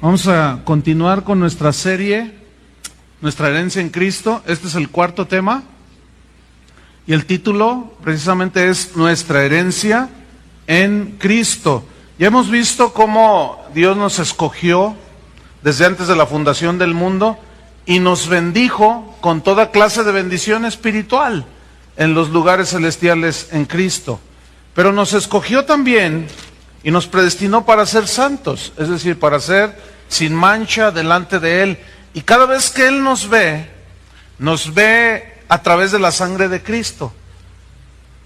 Vamos a continuar con nuestra serie, Nuestra herencia en Cristo. Este es el cuarto tema y el título precisamente es Nuestra herencia en Cristo. Ya hemos visto cómo Dios nos escogió desde antes de la fundación del mundo y nos bendijo con toda clase de bendición espiritual en los lugares celestiales en Cristo. Pero nos escogió también y nos predestinó para ser santos, es decir, para ser sin mancha delante de Él. Y cada vez que Él nos ve a través de la sangre de Cristo.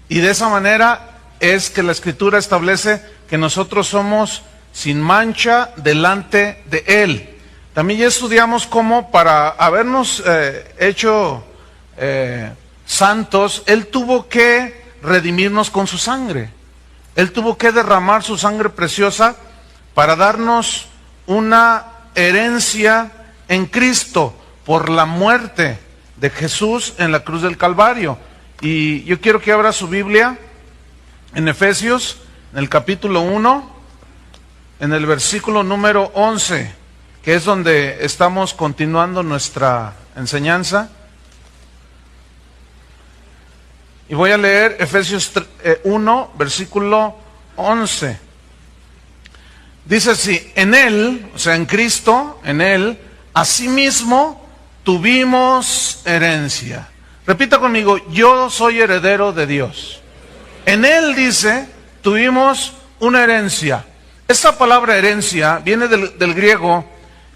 Y de esa manera es que la Escritura establece que nosotros somos sin mancha delante de Él. También ya estudiamos cómo para habernos hecho santos, Él tuvo que redimirnos con su sangre. Él tuvo que derramar su sangre preciosa para darnos una herencia en Cristo por la muerte de Jesús en la cruz del Calvario. Y yo quiero que abra su Biblia en Efesios, en el capítulo 1, en el versículo número 11, que es donde estamos continuando nuestra enseñanza. Y voy a leer Efesios 1, versículo 11. Dice así: en Él, o sea, en Cristo, en Él, asimismo tuvimos herencia. Repita conmigo: yo soy heredero de Dios. En Él, dice, tuvimos una herencia. Esta palabra herencia viene del griego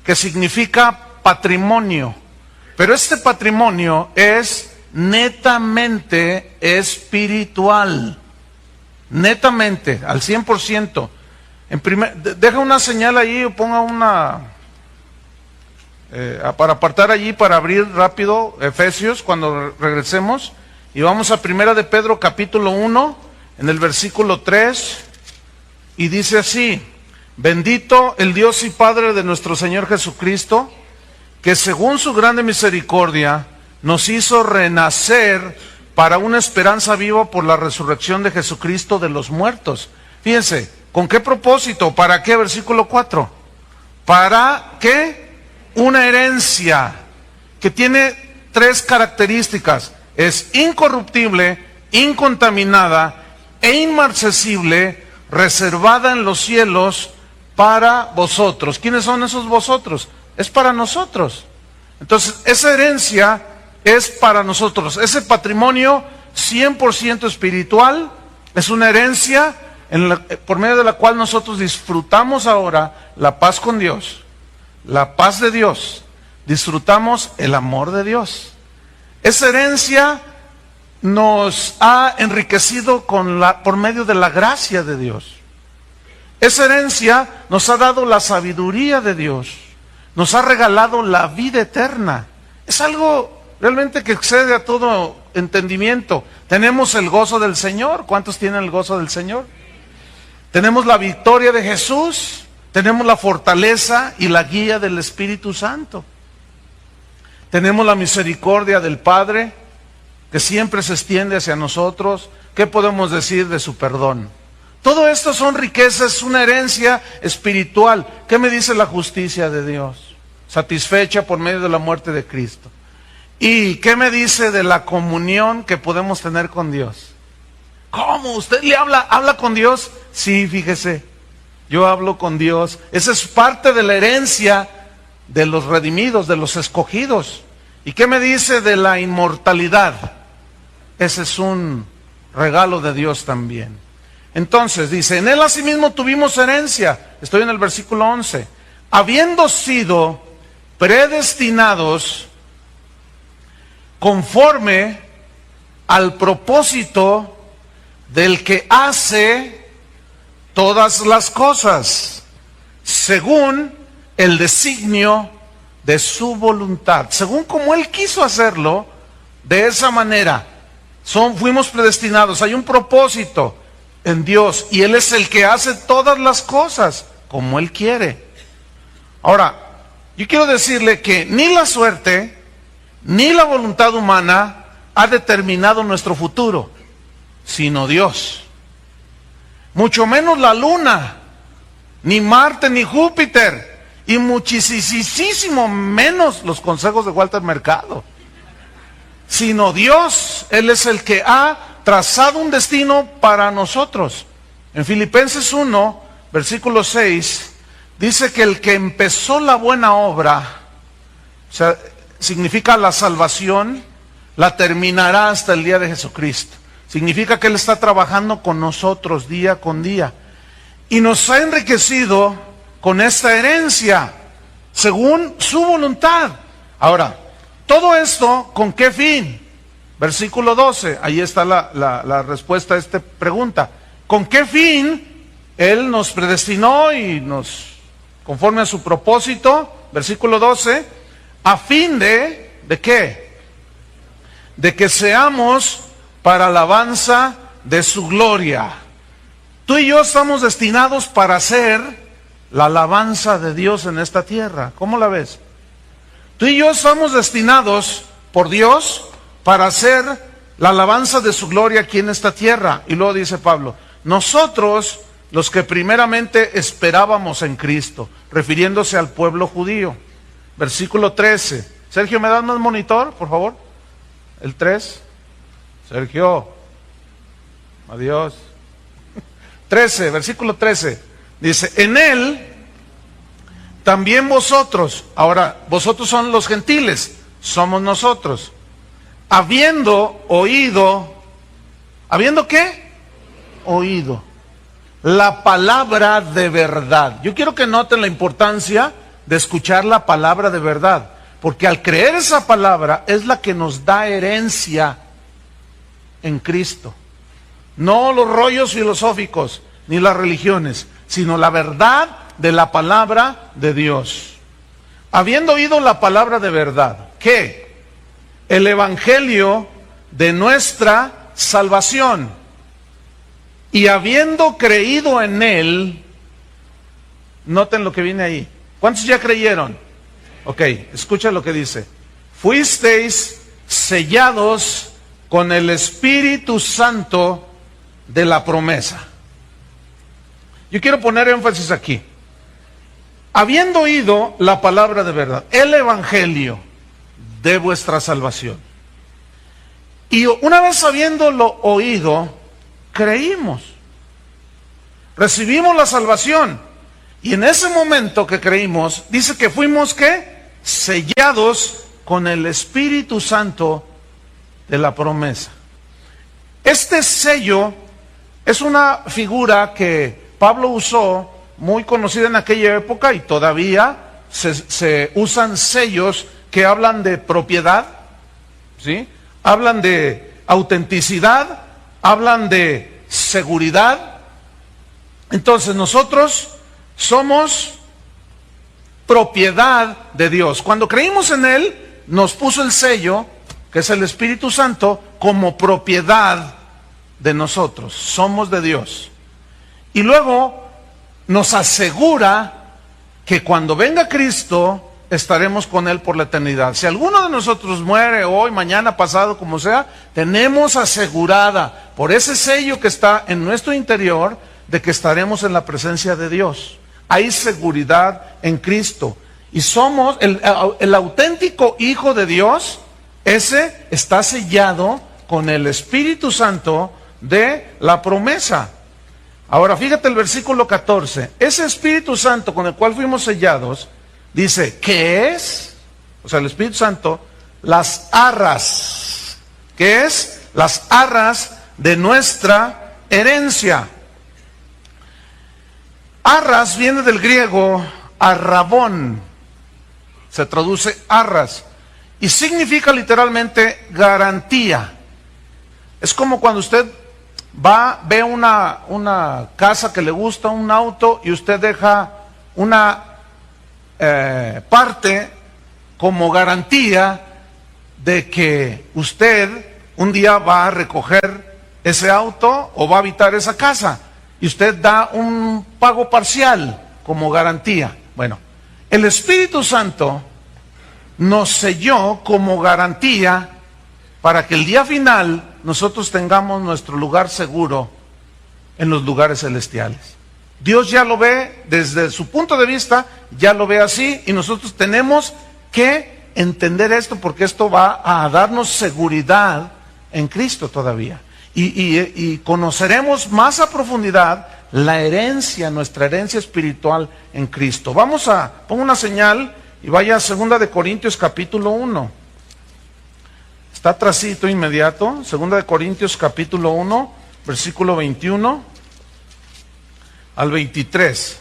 que significa patrimonio. Pero este patrimonio es netamente espiritual. Netamente, al 100%. Deja una señal ahí o ponga una para apartar allí, para abrir rápido Efesios cuando regresemos, y vamos a Primera de Pedro capítulo 1 en el versículo 3, y dice así: bendito el Dios y Padre de nuestro Señor Jesucristo, que según su grande misericordia nos hizo renacer para una esperanza viva por la resurrección de Jesucristo de los muertos. Fíjense, ¿con qué propósito? ¿Para qué? Versículo 4. ¿Para qué? Una herencia que tiene tres características. Es incorruptible, incontaminada e inmarcesible, reservada en los cielos para vosotros. ¿Quiénes son esos vosotros? Es para nosotros. Entonces, esa herencia es para nosotros. Ese patrimonio 100% espiritual es una herencia por medio de la cual nosotros disfrutamos ahora la paz con Dios, la paz de Dios, disfrutamos el amor de Dios. Esa herencia nos ha enriquecido por medio de la gracia de Dios. Esa herencia nos ha dado la sabiduría de Dios, nos ha regalado la vida eterna. Es algo realmente que excede a todo entendimiento. Tenemos el gozo del Señor. ¿Cuántos tienen el gozo del Señor? Tenemos la victoria de Jesús, tenemos la fortaleza y la guía del Espíritu Santo. Tenemos la misericordia del Padre, que siempre se extiende hacia nosotros. ¿Qué podemos decir de su perdón? Todo esto son riquezas, una herencia espiritual. ¿Qué me dice la justicia de Dios? Satisfecha por medio de la muerte de Cristo. ¿Y qué me dice de la comunión que podemos tener con Dios? ¿Cómo? ¿Usted le habla con Dios? Sí, fíjese, yo hablo con Dios. Esa es parte de la herencia de los redimidos, de los escogidos. ¿Y qué me dice de la inmortalidad? Ese es un regalo de Dios también. Entonces dice: en Él asimismo tuvimos herencia. Estoy en el versículo 11. Habiendo sido predestinados conforme al propósito del que hace todas las cosas, según el designio de su voluntad, según como Él quiso hacerlo. De esa manera fuimos predestinados. Hay un propósito en Dios y Él es el que hace todas las cosas como Él quiere. Ahora, yo quiero decirle que ni la suerte ni la voluntad humana ha determinado nuestro futuro, sino Dios. Mucho menos la luna, ni Marte, ni Júpiter. y muchísimo menos los consejos de Walter Mercado, sino Dios. Él es el que ha trazado un destino para nosotros. En Filipenses 1, versículo 6, dice que el que empezó la buena obra, o sea, significa la salvación, la terminará hasta el día de Jesucristo. Significa que Él está trabajando con nosotros día con día. Y nos ha enriquecido con esta herencia, según su voluntad. Ahora, todo esto, ¿con qué fin? Versículo 12, ahí está la respuesta a esta pregunta. ¿Con qué fin Él nos predestinó y nos, conforme a su propósito? Versículo 12, a fin ¿de qué? De que seamos para alabanza de su gloria. Tú y yo estamos destinados para ser la alabanza de Dios en esta tierra. ¿Cómo la ves? Tú y yo estamos destinados por Dios para hacer la alabanza de su gloria aquí en esta tierra. Y luego dice Pablo, nosotros los que primeramente esperábamos en Cristo, refiriéndose al pueblo judío. Versículo 13. Sergio, ¿me das más monitor, por favor? El 3. Sergio, adiós. 13, versículo 13. Dice, en Él también vosotros, ahora, vosotros son los gentiles, somos nosotros, habiendo oído, ¿habiendo qué? Oído la palabra de verdad. Yo quiero que noten la importancia de escuchar la palabra de verdad, porque al creer esa palabra es la que nos da herencia en Cristo. No los rollos filosóficos ni las religiones, sino la verdad de la palabra de Dios. Habiendo oído la palabra de verdad, ¿qué? El evangelio de nuestra salvación. Y habiendo creído en él, noten lo que viene ahí. ¿Cuántos ya creyeron? Ok, escucha lo que dice. Fuisteis sellados con el Espíritu Santo de la promesa. Yo quiero poner énfasis aquí. Habiendo oído la palabra de verdad, el evangelio de vuestra salvación. Y una vez habiéndolo oído, creímos. Recibimos la salvación. Y en ese momento que creímos, dice que fuimos, ¿qué? Sellados con el Espíritu Santo de la promesa. Este sello es una figura que Pablo usó, muy conocida en aquella época, y todavía se usan sellos que hablan de propiedad, ¿sí? Hablan de autenticidad, hablan de seguridad. Entonces nosotros somos propiedad de Dios. Cuando creímos en Él, nos puso el sello, que es el Espíritu Santo, como propiedad de nosotros. Somos de Dios. Y luego nos asegura que cuando venga Cristo, estaremos con Él por la eternidad. Si alguno de nosotros muere hoy, mañana, pasado, como sea, tenemos asegurada por ese sello que está en nuestro interior de que estaremos en la presencia de Dios. Hay seguridad en Cristo. Y somos el auténtico Hijo de Dios. Ese está sellado con el Espíritu Santo de la promesa. Ahora fíjate el versículo 14. Ese Espíritu Santo con el cual fuimos sellados, dice, ¿qué es? O sea, el Espíritu Santo, las arras. ¿Qué es? Las arras de nuestra herencia. Arras viene del griego arrabón. Se traduce arras. Y significa literalmente garantía. Es como cuando usted ve una casa que le gusta, un auto, y usted deja una parte como garantía de que usted un día va a recoger ese auto o va a habitar esa casa. Y usted da un pago parcial como garantía. Bueno, el Espíritu Santo nos selló como garantía para que el día final nosotros tengamos nuestro lugar seguro en los lugares celestiales. Dios ya lo ve desde su punto de vista, ya lo ve así, y nosotros tenemos que entender esto, porque esto va a darnos seguridad en Cristo todavía. Y conoceremos más a profundidad la herencia, nuestra herencia espiritual en Cristo. Pongo una señal y vaya a 2 de Corintios capítulo 1. Está atrasito inmediato, 2 de Corintios capítulo 1, versículo 21 al 23.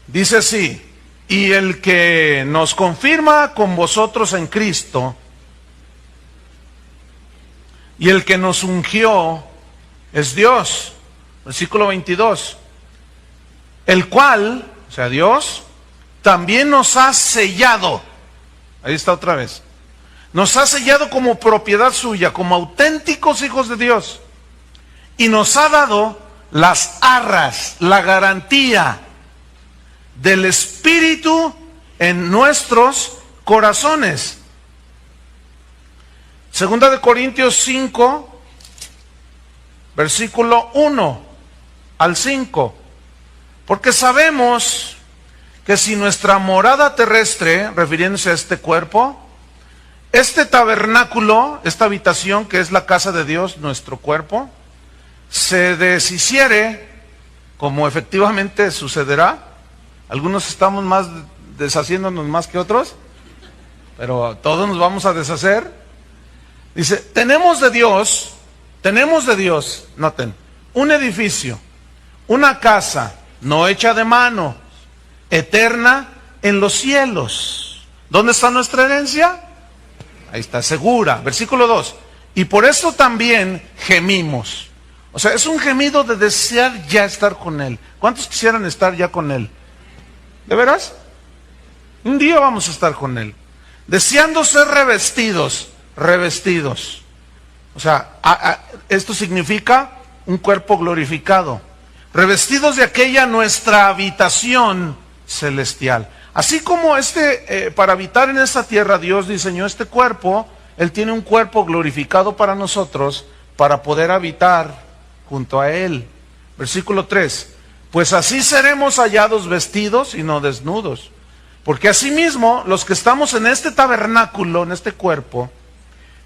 Dice así: y el que nos confirma con vosotros en Cristo, y el que nos ungió es Dios. Versículo 22. El cual, o sea, Dios, también nos ha sellado. Ahí está otra vez. Nos ha sellado como propiedad suya, como auténticos hijos de Dios. Y nos ha dado las arras, la garantía del Espíritu en nuestros corazones. 2 de Corintios 5, versículo 1 al 5. Porque sabemos que si nuestra morada terrestre, refiriéndose a este cuerpo, este tabernáculo, esta habitación que es la casa de Dios, nuestro cuerpo, se deshiciere, como efectivamente sucederá. Algunos estamos más deshaciéndonos más que otros, pero todos nos vamos a deshacer. Dice, tenemos de Dios, noten, un edificio, una casa no hecha de mano, eterna en los cielos. ¿Dónde está nuestra herencia? Ahí está, segura. Versículo 2. Y por eso también gemimos. O sea, es un gemido de desear ya estar con Él. ¿Cuántos quisieran estar ya con Él? ¿De veras? Un día vamos a estar con Él. Deseando ser revestidos. O sea, esto significa un cuerpo glorificado. Revestidos de aquella nuestra habitación celestial. Así como para habitar en esta tierra Dios diseñó este cuerpo, Él tiene un cuerpo glorificado para nosotros, para poder habitar junto a Él. Versículo 3. Pues así seremos hallados vestidos y no desnudos. Porque asimismo, los que estamos en este tabernáculo, en este cuerpo,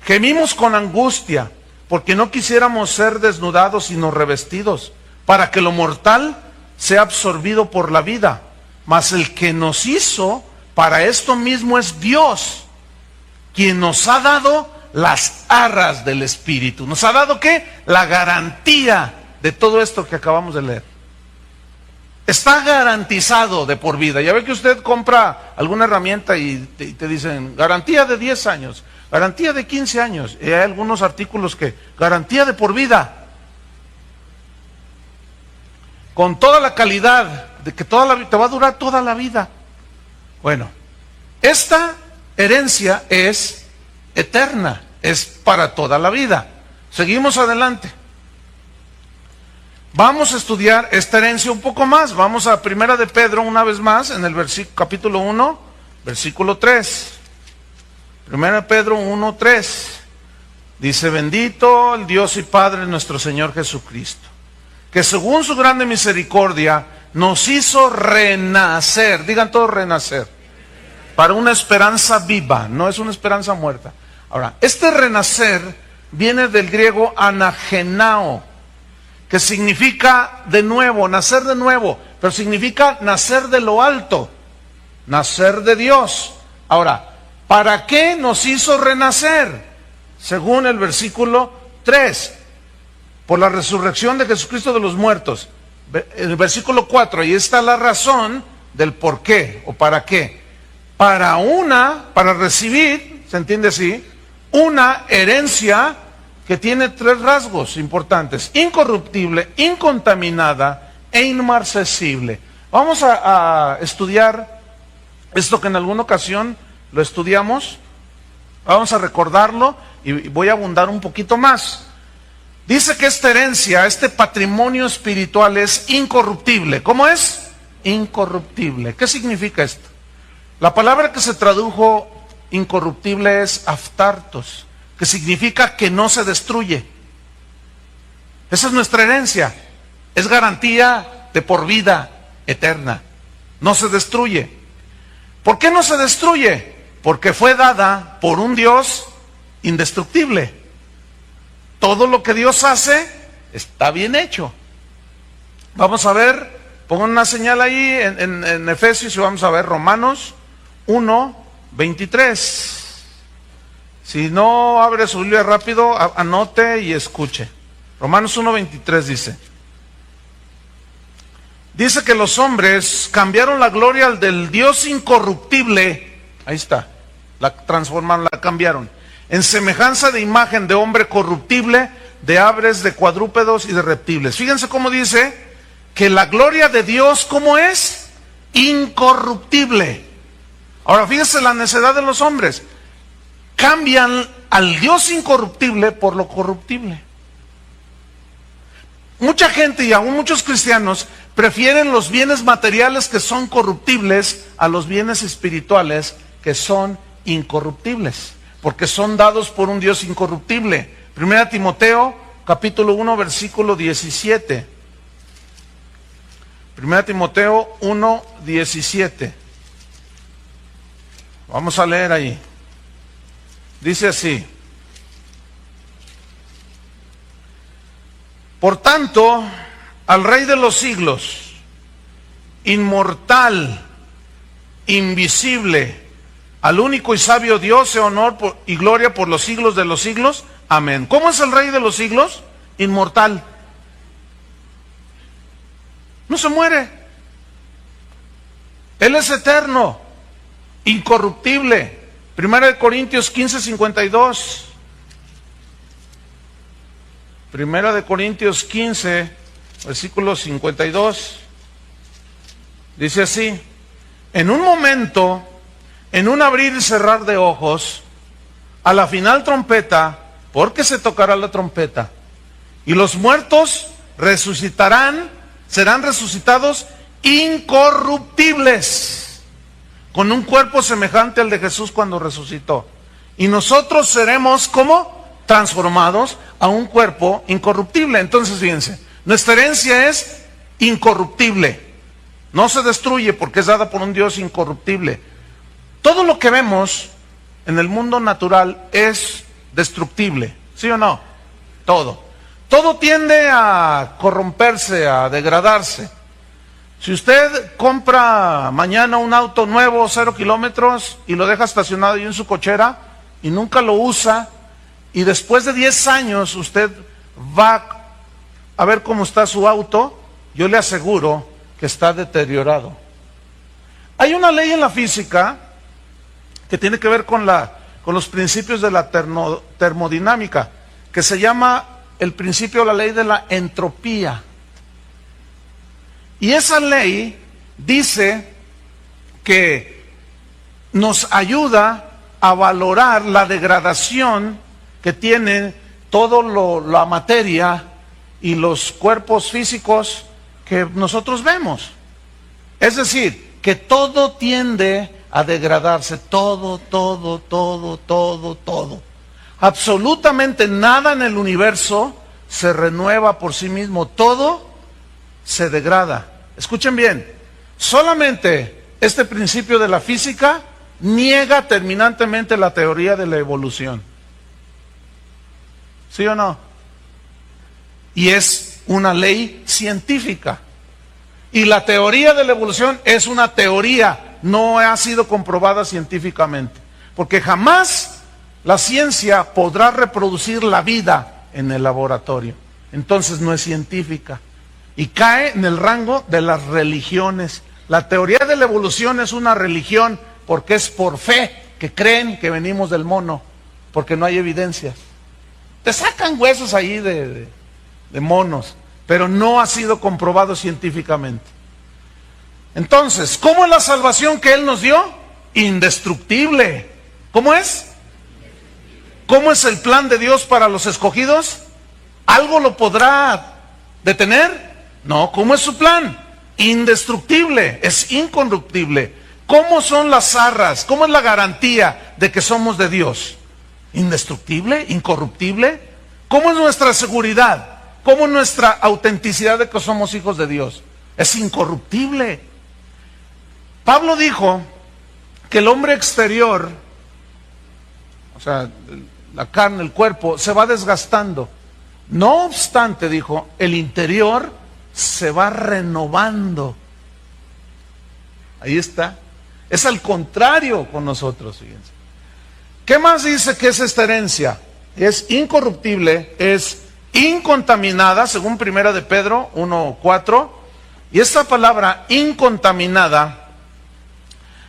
gemimos con angustia, porque no quisiéramos ser desnudados sino revestidos, para que lo mortal sea absorbido por la vida. Mas el que nos hizo para esto mismo es Dios, quien nos ha dado las arras del Espíritu. ¿Nos ha dado qué? La garantía de todo esto que acabamos de leer. Está garantizado de por vida. Ya ve que usted compra alguna herramienta y te dicen garantía de 10 años, garantía de 15 años. Y hay algunos artículos que garantía de por vida. Con toda la calidad, de que te va a durar toda la vida. Bueno, esta herencia es eterna, es para toda la vida. Seguimos adelante. Vamos a estudiar esta herencia un poco más. Vamos a 1 de Pedro una vez más, en el capítulo 1, versículo 3. 1 de Pedro 1, 3. Dice, bendito el Dios y Padre de nuestro Señor Jesucristo, que según su grande misericordia nos hizo renacer, digan todos renacer, para una esperanza viva, no es una esperanza muerta. Ahora, este renacer viene del griego anagenao, que significa de nuevo, nacer de nuevo, pero significa nacer de lo alto, nacer de Dios. Ahora, ¿para qué nos hizo renacer? Según el versículo 3, por la resurrección de Jesucristo de los muertos. El versículo 4, ahí está la razón del por qué o para qué. Para recibir, se entiende así, una herencia que tiene 3 rasgos importantes: incorruptible, incontaminada e inmarcesible. Vamos a estudiar esto que en alguna ocasión lo estudiamos. Vamos a recordarlo y voy a abundar un poquito más. Dice que esta herencia, este patrimonio espiritual es incorruptible. ¿Cómo es? Incorruptible. ¿Qué significa esto? La palabra que se tradujo incorruptible es aftartos, que significa que no se destruye. Esa es nuestra herencia. Es garantía de por vida eterna. no se destruye. ¿Por qué no se destruye? Porque fue dada por un Dios indestructible. Todo lo que Dios hace está bien hecho. Vamos a ver, pongan una señal ahí en Efesios y vamos a ver Romanos 1:23. Si no abre su Biblia rápido, anote y escuche. Romanos 1:23 dice que los hombres cambiaron la gloria al del Dios incorruptible. Ahí está, la transformaron, la cambiaron en semejanza de imagen de hombre corruptible, de aves, de cuadrúpedos y de reptiles. Fíjense cómo dice que la gloria de Dios, ¿cómo es? Incorruptible. Ahora fíjense la necedad de los hombres. Cambian al Dios incorruptible por lo corruptible. Mucha gente y aún muchos cristianos prefieren los bienes materiales que son corruptibles a los bienes espirituales que son incorruptibles, porque son dados por un Dios incorruptible. 1 Timoteo capítulo 1 versículo 17. 1 Timoteo 1:17. Vamos a leer ahí. Dice así: por tanto, al Rey de los siglos, inmortal, invisible, al único y sabio Dios, sea honor y gloria por los siglos de los siglos. Amén. ¿Cómo es el Rey de los siglos? Inmortal. No se muere. Él es eterno, incorruptible. 1 Corintios 15:52. 1 Corintios 15, versículo 52. Dice así: en un momento, en un abrir y cerrar de ojos, a la final trompeta, porque se tocará la trompeta, y los muertos resucitarán, serán resucitados incorruptibles, con un cuerpo semejante al de Jesús cuando resucitó. Y nosotros seremos, ¿cómo? Transformados a un cuerpo incorruptible. Entonces fíjense, nuestra herencia es incorruptible, no se destruye porque es dada por un Dios incorruptible. Todo lo que vemos en el mundo natural es destructible, ¿sí o no? Todo tiende a corromperse, a degradarse. Si usted compra mañana un auto nuevo, 0 kilómetros, y lo deja estacionado ahí en su cochera y nunca lo usa, y después de 10 años usted va a ver cómo está su auto, yo le aseguro que está deteriorado. Hay una ley en la física que tiene que ver con los principios de la termodinámica, que se llama el principio, la ley de la entropía. Y esa ley dice que nos ayuda a valorar la degradación que tiene toda la materia y los cuerpos físicos que nosotros vemos. Es decir, que todo tiende a degradarse, todo. Absolutamente nada en el universo se renueva por sí mismo, todo se degrada. Escuchen bien, solamente este principio de la física niega terminantemente la teoría de la evolución. ¿Sí o no? Y es una ley científica. Y la teoría de la evolución es una teoría, no ha sido comprobada científicamente. Porque jamás la ciencia podrá reproducir la vida en el laboratorio. Entonces no es científica. Y cae en el rango de las religiones. La teoría de la evolución es una religión porque es por fe que creen que venimos del mono, porque no hay evidencias. Te sacan huesos ahí de monos, pero no ha sido comprobado científicamente. Entonces, ¿cómo es la salvación que Él nos dio? Indestructible. ¿Cómo es? ¿Cómo es el plan de Dios para los escogidos? ¿Algo lo podrá detener? No, ¿cómo es su plan? Indestructible, es incorruptible. ¿Cómo son las arras? ¿Cómo es la garantía de que somos de Dios? Indestructible, incorruptible. ¿Cómo es nuestra seguridad? ¿Cómo es nuestra autenticidad de que somos hijos de Dios? Es incorruptible. Pablo dijo que el hombre exterior, o sea, la carne, el cuerpo, se va desgastando. No obstante, dijo, el interior se va renovando. Ahí está. Es al contrario con nosotros, fíjense. ¿Qué más dice que es esta herencia? Es incorruptible, es incontaminada, según Primera de Pedro 1:4. Y esta palabra incontaminada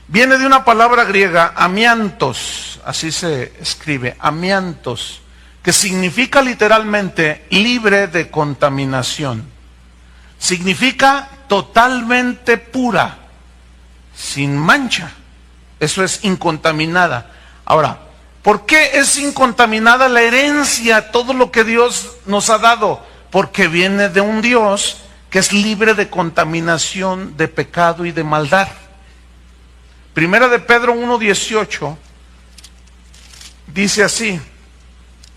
viene de una palabra griega, amiantos, así se escribe, amiantos, que significa literalmente libre de contaminación. Significa totalmente pura, sin mancha. Eso es incontaminada. Ahora, ¿por qué es incontaminada la herencia, todo lo que Dios nos ha dado? Porque viene de un Dios que es libre de contaminación, de pecado y de maldad. Primera de Pedro 1:18 dice así: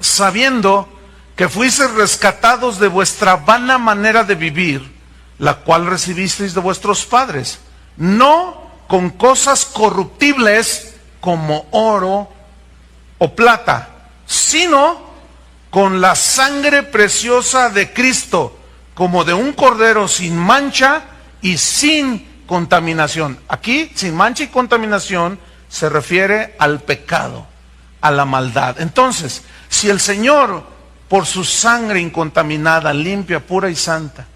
sabiendo que fuisteis rescatados de vuestra vana manera de vivir, la cual recibisteis de vuestros padres, no con cosas corruptibles como oro o plata, sino con la sangre preciosa de Cristo, como de un cordero sin mancha y sin contaminación. Aquí, sin mancha y contaminación, se refiere al pecado, a la maldad. Entonces, si el Señor, por su sangre incontaminada, limpia, pura y santa,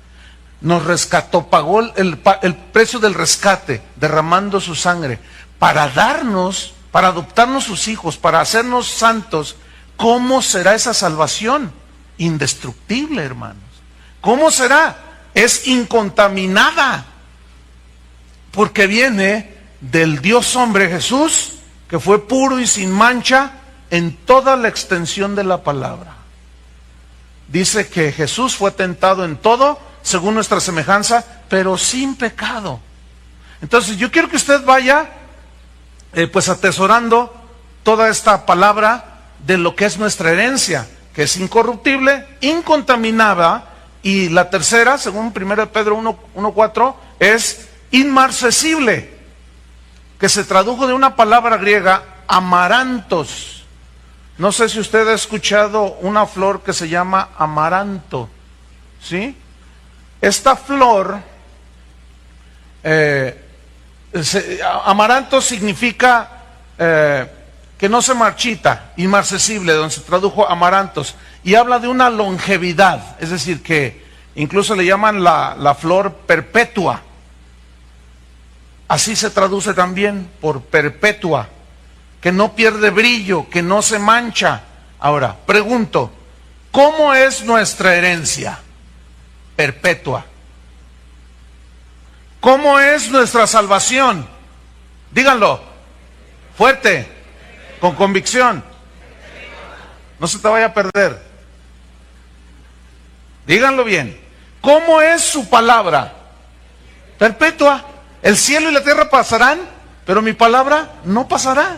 nos rescató, pagó el precio del rescate, derramando su sangre, para darnos, para adoptarnos sus hijos, para hacernos santos, ¿cómo será esa salvación? Indestructible, hermanos. ¿Cómo será? Es incontaminada, porque viene del Dios hombre Jesús, que fue puro y sin mancha en toda la extensión de la palabra. Dice que Jesús fue tentado en todo, según nuestra semejanza, pero sin pecado. Entonces yo quiero que usted vaya pues atesorando toda esta palabra de lo que es nuestra herencia, que es incorruptible, incontaminada, y la tercera, según 1 Pedro 1:4, es inmarcesible, que se tradujo de una palabra griega, amarantos. No sé si usted ha escuchado una flor que se llama amaranto, ¿sí? Esta flor, amaranto significa que no se marchita, inmarcesible, donde se tradujo amarantos, y habla de una longevidad, es decir, que incluso le llaman la flor perpetua. Así se traduce también por perpetua, que no pierde brillo, que no se mancha. Ahora, pregunto, ¿cómo es nuestra herencia? Perpetua. ¿Cómo es nuestra salvación? Díganlo, fuerte, con convicción. No se te vaya a perder. Díganlo bien. ¿Cómo es su palabra? Perpetua. El cielo y la tierra pasarán, pero mi palabra no pasará.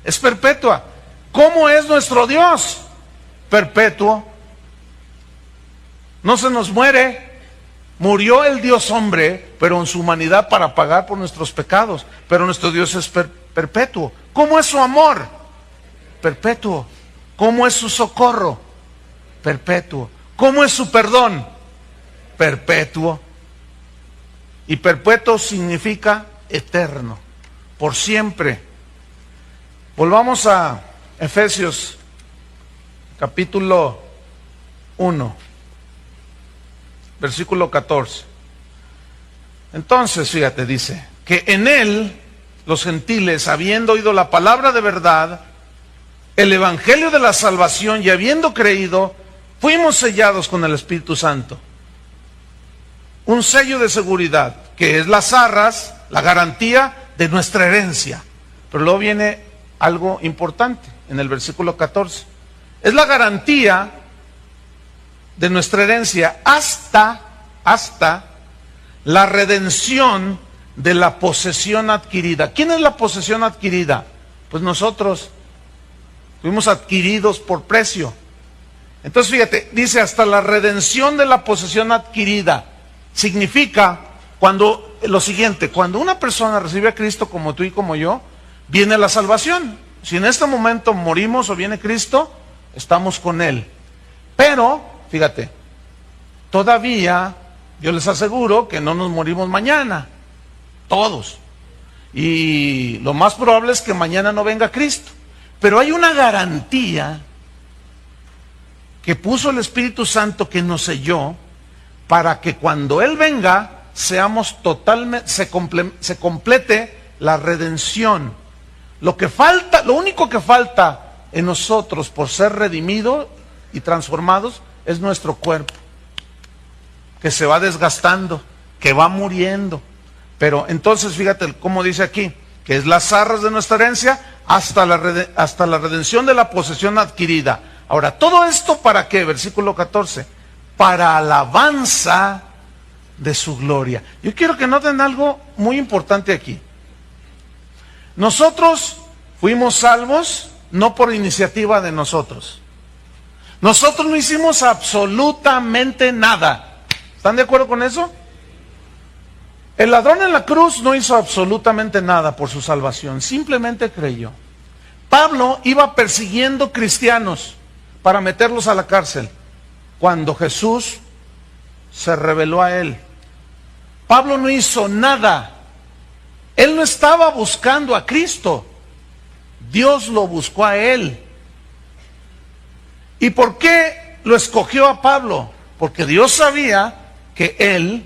Es perpetua. ¿Cómo es nuestro Dios? Perpetuo. No se nos muere. Murió el Dios hombre, pero en su humanidad para pagar por nuestros pecados. Pero nuestro Dios es perpetuo. ¿Cómo es su amor? Perpetuo. ¿Cómo es su socorro? Perpetuo. ¿Cómo es su perdón? Perpetuo. Y perpetuo significa eterno, por siempre. Volvamos a Efesios capítulo 1, versículo 14. Entonces, fíjate, dice, que en él los gentiles, habiendo oído la palabra de verdad, el evangelio de la salvación, y habiendo creído, fuimos sellados con el Espíritu Santo. Un sello de seguridad, que es las arras, la garantía de nuestra herencia. Pero luego viene algo importante en el versículo 14. Es la garantía de nuestra herencia hasta la redención de la posesión adquirida. ¿Quién es la posesión adquirida? Pues nosotros fuimos adquiridos por precio. Entonces fíjate, dice hasta la redención de la posesión adquirida. Significa lo siguiente, cuando una persona recibe a Cristo como tú y como yo, viene la salvación. Si en este momento morimos o viene Cristo, estamos con Él. Pero, fíjate, todavía yo les aseguro que no nos morimos mañana, todos. Y lo más probable es que mañana no venga Cristo. Pero hay una garantía que puso el Espíritu Santo, que nos selló, para que cuando Él venga, seamos totalmente, se complete la redención. Lo único que falta en nosotros por ser redimidos y transformados es nuestro cuerpo, que se va desgastando, que va muriendo. Pero entonces fíjate cómo dice aquí, que es las arras de nuestra herencia hasta la redención de la posesión adquirida. Ahora, ¿todo esto para qué? Versículo 14. Para alabanza de su gloria. Yo quiero que noten algo muy importante aquí. Nosotros fuimos salvos no por iniciativa de nosotros. Nosotros no hicimos absolutamente nada. ¿Están de acuerdo con eso? El ladrón en la cruz no hizo absolutamente nada por su salvación, simplemente creyó. Pablo iba persiguiendo cristianos para meterlos a la cárcel, cuando Jesús se reveló a él. Pablo no hizo nada. Él no estaba buscando a Cristo. Dios lo buscó a él. ¿Y por qué lo escogió a Pablo? Porque Dios sabía que él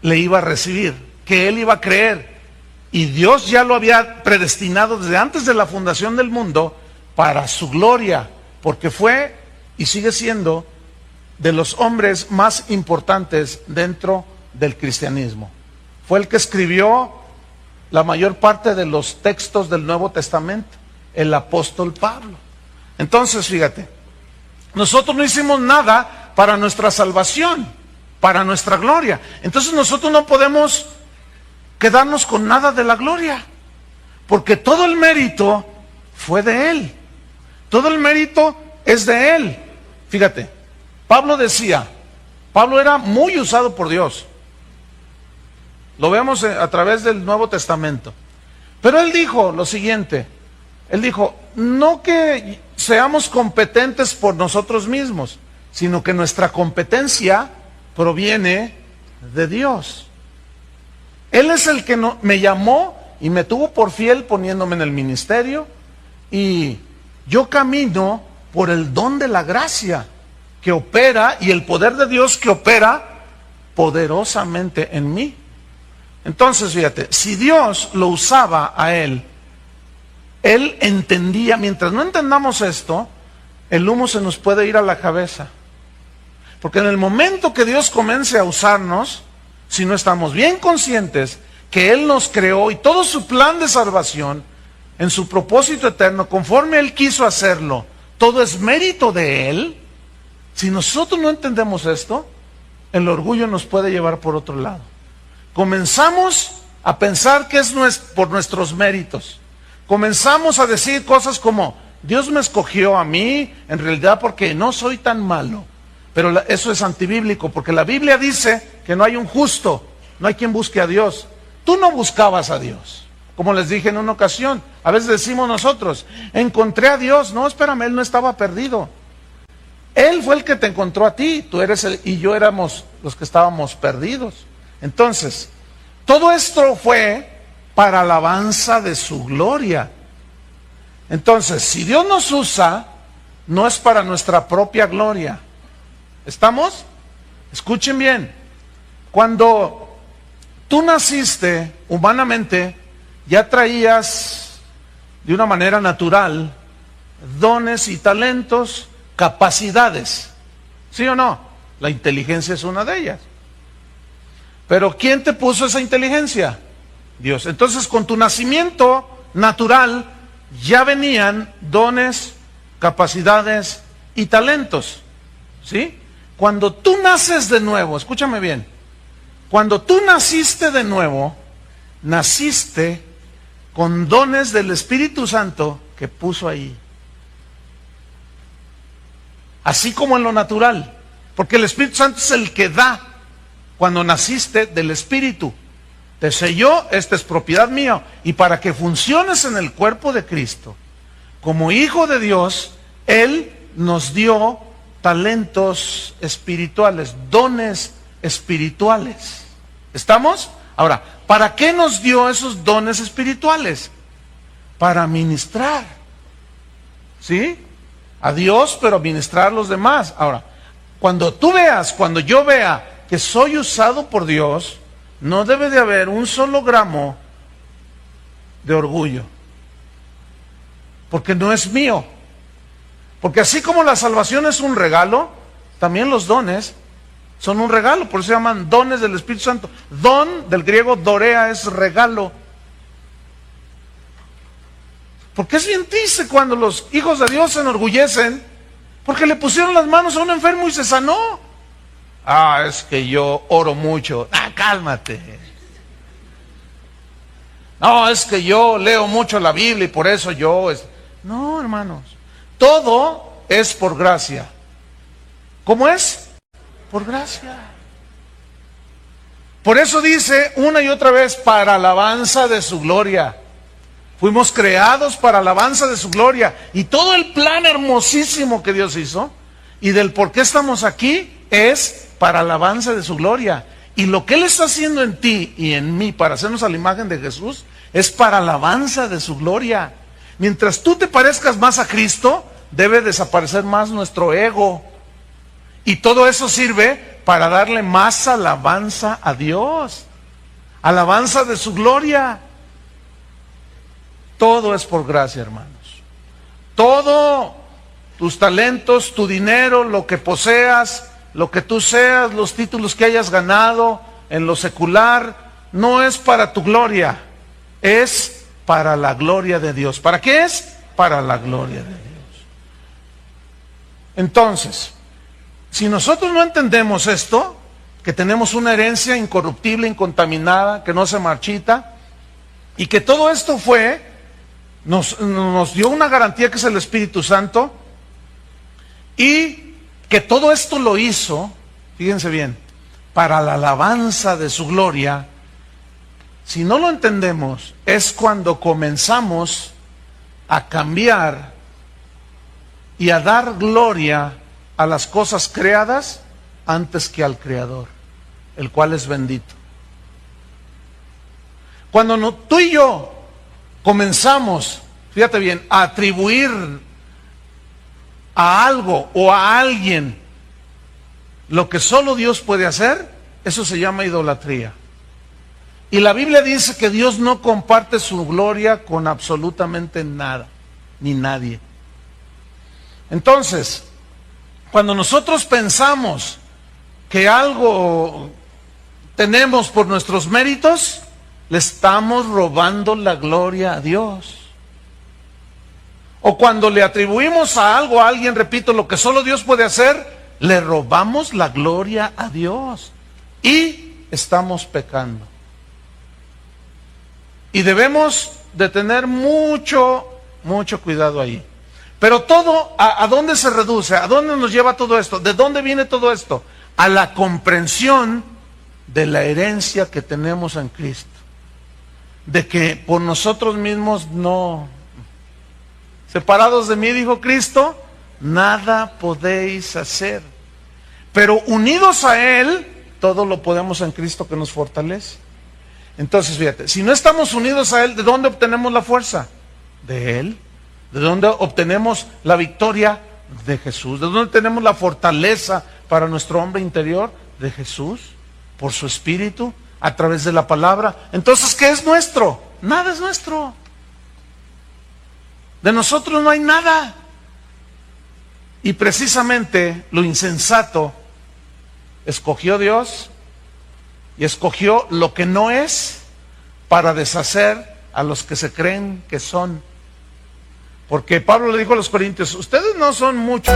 le iba a recibir, que él iba a creer. Y Dios ya lo había predestinado desde antes de la fundación del mundo para su gloria, porque fue y sigue siendo de los hombres más importantes dentro del cristianismo. Fue el que escribió la mayor parte de los textos del Nuevo Testamento, el apóstol Pablo. Entonces, fíjate, nosotros no hicimos nada para nuestra salvación, para nuestra gloria. Entonces nosotros no podemos quedarnos con nada de la gloria, porque todo el mérito fue de Él. Todo el mérito es de Él. Fíjate, Pablo decía, Pablo era muy usado por Dios. Lo vemos a través del Nuevo Testamento. Pero él dijo lo siguiente, él dijo, no que seamos competentes por nosotros mismos, sino que nuestra competencia proviene de Dios. Él es el que me llamó y me tuvo por fiel poniéndome en el ministerio, y yo camino por el don de la gracia que opera y el poder de Dios que opera poderosamente en mí. Entonces, fíjate, si Dios lo usaba a él entendía. Mientras no entendamos esto, el humo se nos puede ir a la cabeza. Porque en el momento que Dios comience a usarnos, si no estamos bien conscientes que Él nos creó y todo su plan de salvación, en su propósito eterno, conforme Él quiso hacerlo, todo es mérito de Él. Si nosotros no entendemos esto, el orgullo nos puede llevar por otro lado. Comenzamos a pensar que es por nuestros méritos. Comenzamos a decir cosas como, Dios me escogió a mí, en realidad porque no soy tan malo. Pero eso es antibíblico, porque la Biblia dice que no hay un justo, no hay quien busque a Dios. Tú no buscabas a Dios. Como les dije en una ocasión, a veces decimos nosotros, encontré a Dios. No, espérame, Él no estaba perdido. Él fue el que te encontró a ti, tú eres y yo éramos los que estábamos perdidos. Entonces, todo esto fue para alabanza de su gloria. Entonces, si Dios nos usa, no es para nuestra propia gloria. ¿Estamos? Escuchen bien. Cuando tú naciste humanamente, ya traías de una manera natural dones y talentos, capacidades. ¿Sí o no? La inteligencia es una de ellas. Pero ¿quién te puso esa inteligencia? Dios. Entonces, con tu nacimiento natural ya venían dones, capacidades y talentos. ¿Sí? Cuando tú naces de nuevo, escúchame bien, cuando tú naciste de nuevo, naciste con dones del Espíritu Santo que puso ahí. Así como en lo natural, porque el Espíritu Santo es el que da. cuando naciste del Espíritu. Te selló, esta es propiedad mía. Y para que funciones en el cuerpo de Cristo, como hijo de Dios, Él nos dio talentos espirituales, dones espirituales. ¿Estamos? Ahora, ¿para qué nos dio esos dones espirituales? Para ministrar, ¿sí? A Dios, pero ministrar a los demás. Ahora, cuando yo vea que soy usado por Dios, no debe de haber un solo gramo de orgullo, porque no es mío. Porque así como la salvación es un regalo, también los dones son un regalo, por eso se llaman dones del Espíritu Santo. Don, del griego dorea, es regalo. Porque es bien triste cuando los hijos de Dios se enorgullecen porque le pusieron las manos a un enfermo y se sanó. Ah, es que yo oro mucho. Ah, cálmate. No, es que yo leo mucho la Biblia y por eso No, hermanos. Todo es por gracia. ¿Cómo es? Por gracia. Por eso dice una y otra vez, para alabanza de su gloria. Fuimos creados para alabanza de su gloria. Y todo el plan hermosísimo que Dios hizo y del por qué estamos aquí es para alabanza de su gloria. Y lo que Él está haciendo en ti y en mí para hacernos a la imagen de Jesús es para alabanza de su gloria. Mientras tú te parezcas más a Cristo, debe desaparecer más nuestro ego. Y todo eso sirve para darle más alabanza a Dios. Alabanza de su gloria. Todo es por gracia, hermanos. Todo, tus talentos, tu dinero, lo que poseas, lo que tú seas, los títulos que hayas ganado en lo secular, no es para tu gloria, es para la gloria de Dios. ¿Para qué es? Para la gloria de Dios. Entonces, si nosotros no entendemos esto, que tenemos una herencia incorruptible, incontaminada, que no se marchita, y que todo esto nos dio una garantía que es el Espíritu Santo, y que todo esto lo hizo, fíjense bien, para la alabanza de su gloria. Si no lo entendemos, es cuando comenzamos a cambiar y a dar gloria a las cosas creadas antes que al Creador, el cual es bendito. Cuando tú y yo comenzamos, fíjate bien, a atribuir a algo o a alguien lo que solo Dios puede hacer, eso se llama idolatría. Y la Biblia dice que Dios no comparte su gloria con absolutamente nada, ni nadie. Entonces, cuando nosotros pensamos que algo tenemos por nuestros méritos, le estamos robando la gloria a Dios. O cuando le atribuimos a algo, a alguien, repito, lo que solo Dios puede hacer, le robamos la gloria a Dios. Y estamos pecando. Y debemos de tener mucho cuidado ahí. Pero todo, ¿a dónde se reduce? ¿A dónde nos lleva todo esto? ¿De dónde viene todo esto? A la comprensión de la herencia que tenemos en Cristo. De que por nosotros mismos no. Separados de mí, dijo Cristo, nada podéis hacer. Pero unidos a Él, todo lo podemos en Cristo que nos fortalece. Entonces, fíjate, si no estamos unidos a Él, ¿de dónde obtenemos la fuerza? De Él. ¿De dónde obtenemos la victoria? De Jesús. ¿De dónde tenemos la fortaleza para nuestro hombre interior? De Jesús. Por su Espíritu, a través de la palabra. Entonces, ¿qué es nuestro? Nada es nuestro. De nosotros no hay nada. Y precisamente lo insensato escogió Dios y escogió lo que no es para deshacer a los que se creen que son. Porque Pablo le dijo a los corintios, ustedes no son muchos.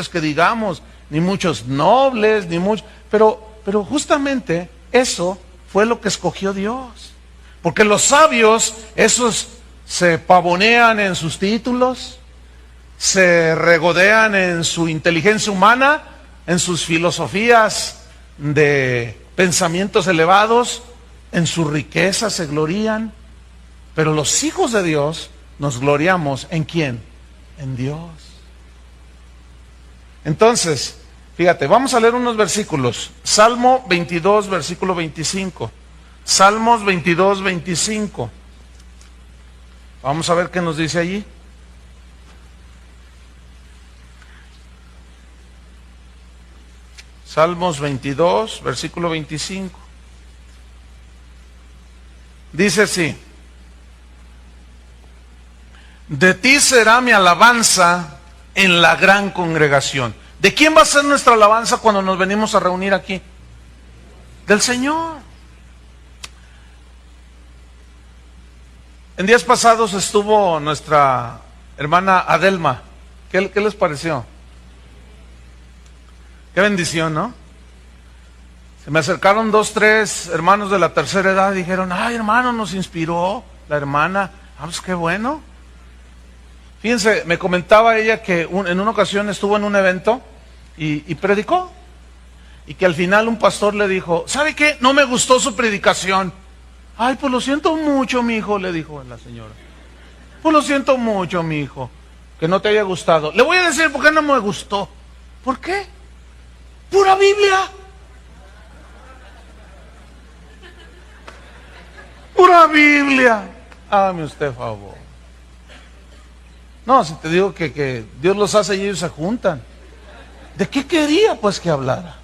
sabios que digamos, ni muchos nobles, ni muchos... Pero justamente eso fue lo que escogió Dios. Porque los sabios, esos se pavonean en sus títulos, se regodean en su inteligencia humana, en sus filosofías de pensamientos elevados, en su riqueza se glorían. Pero los hijos de Dios nos gloriamos ¿en quién? En Dios. Entonces, fíjate, vamos a leer unos versículos. Salmo 22, versículo 25. Salmos 22, 25. Vamos a ver qué nos dice allí. Salmos 22, versículo 25. Dice así: de ti será mi alabanza en la gran congregación. ¿De quién va a ser nuestra alabanza cuando nos venimos a reunir aquí? Del Señor. En días pasados estuvo nuestra hermana Adelma. ¿Qué les pareció? Qué bendición, ¿no? Se me acercaron 2, 3 hermanos de la tercera edad y dijeron: ay, hermano, nos inspiró la hermana. Pues qué bueno. Fíjense, me comentaba ella que en una ocasión estuvo en un evento y predicó. Y que al final un pastor le dijo: ¿sabe qué? No me gustó su predicación. Ay, pues lo siento mucho, mi hijo, le dijo la señora. Pues lo siento mucho, mi hijo, que no te haya gustado. Le voy a decir por qué no me gustó. ¿Por qué? Pura Biblia. Pura Biblia. Hágame usted favor. No, si te digo que Dios los hace y ellos se juntan. ¿De qué quería pues que hablara?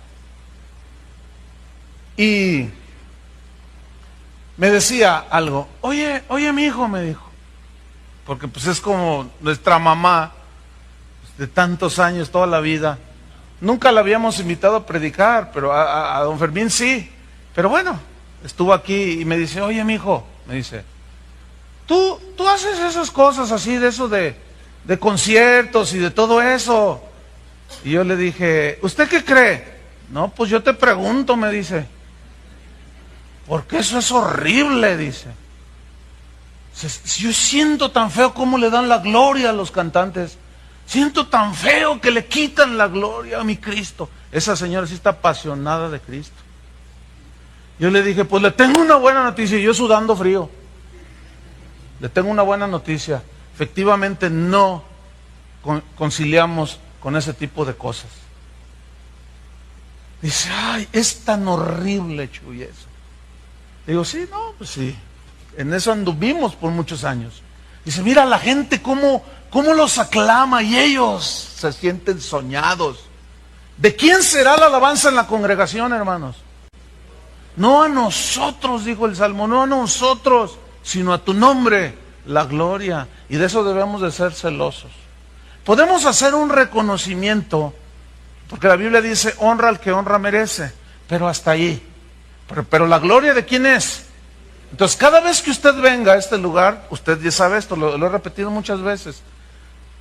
Y me decía algo: oye, mi hijo, me dijo, porque pues es como nuestra mamá, de tantos años, toda la vida. Nunca la habíamos invitado a predicar, pero a don Fermín sí. Pero bueno, estuvo aquí y me dice: oye, mi hijo, me dice, ¿tú haces esas cosas así, de eso de conciertos y de todo eso? Y yo le dije: ¿usted qué cree? No, pues yo te pregunto, me dice, porque eso es horrible, dice. Yo siento tan feo cómo le dan la gloria a los cantantes. Siento tan feo que le quitan la gloria a mi Cristo. Esa señora sí está apasionada de Cristo. Yo le dije: pues le tengo una buena noticia. Y yo sudando frío. Le tengo una buena noticia. Efectivamente no conciliamos con ese tipo de cosas. Dice: ay, es tan horrible, Chuy, eso. Digo: sí, no, pues sí. En eso anduvimos por muchos años. Dice: mira la gente cómo los aclama y ellos se sienten soñados. ¿De quién será la alabanza en la congregación, hermanos? No a nosotros, dijo el Salmo, no a nosotros, sino a tu nombre, la gloria. Y de eso debemos de ser celosos. Podemos hacer un reconocimiento, porque la Biblia dice: honra al que honra merece, pero hasta ahí. Pero la gloria, ¿de quién es? Entonces, cada vez que usted venga a este lugar, usted ya sabe esto, lo he repetido muchas veces,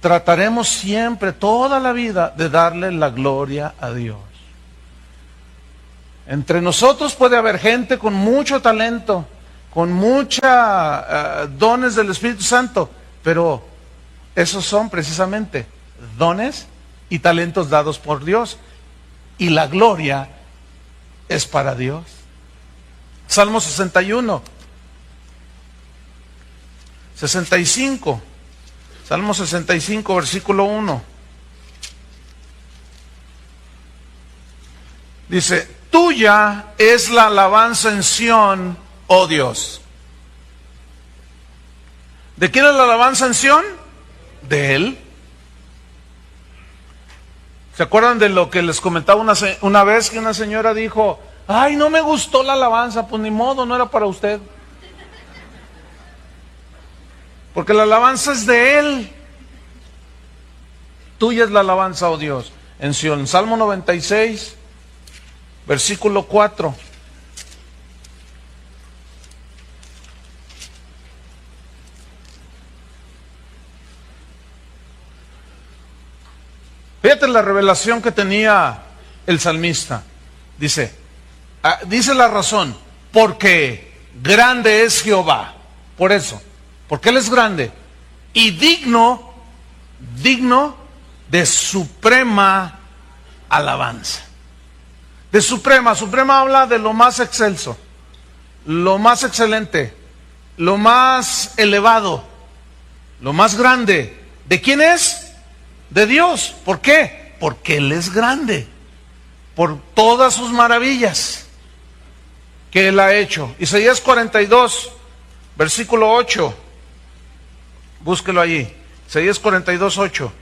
trataremos siempre, toda la vida, de darle la gloria a Dios. Entre nosotros puede haber gente con mucho talento, con muchos dones del Espíritu Santo, pero esos son precisamente dones y talentos dados por Dios, y la gloria es para Dios. Salmo 61, 65, Salmo 65, versículo 1. Dice: tuya es la alabanza en Sión, oh Dios. ¿De quién es la alabanza en Sión? De Él. ¿Se acuerdan de lo que les comentaba una vez, que una señora dijo: ay, no me gustó la alabanza? Pues ni modo, no era para usted. Porque la alabanza es de Él. Tuya es la alabanza, oh Dios, en Sión. Salmo 96, versículo 4. Fíjate la revelación que tenía el salmista. Dice la razón, porque grande es Jehová. Por eso, porque Él es grande y digno de suprema alabanza. De suprema habla de lo más excelso, lo más excelente, lo más elevado, lo más grande. ¿De quién es? De Dios. ¿Por qué? Porque Él es grande, por todas sus maravillas que Él ha hecho. Isaías 42, versículo 8. Búsquelo allí. Isaías 42, 8.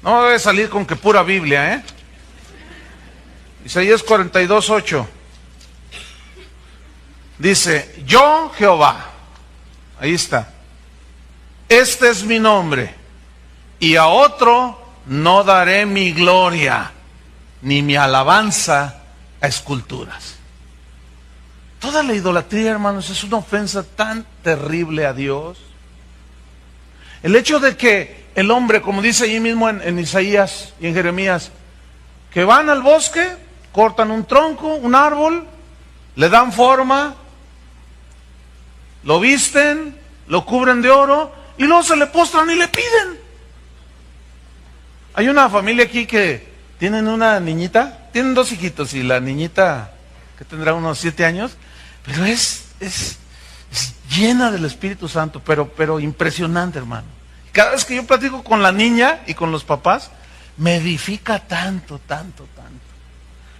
No debe salir con que pura Biblia, ¿eh? Isaías 42, 8. Dice, yo Jehová, ahí está, este es mi nombre, y a otro no daré mi gloria, ni mi alabanza a esculturas. Toda la idolatría, hermanos, es una ofensa tan terrible a Dios. El hecho de que el hombre, como dice allí mismo en Isaías y en Jeremías, que van al bosque, cortan un tronco, un árbol, le dan forma, lo visten, lo cubren de oro y luego se le postran y le piden. Hay una familia aquí que tienen una niñita, tienen dos hijitos y la niñita que tendrá unos 7 años, pero es llena del Espíritu Santo, pero impresionante, hermano. Cada vez que yo platico con la niña y con los papás, me edifica tanto.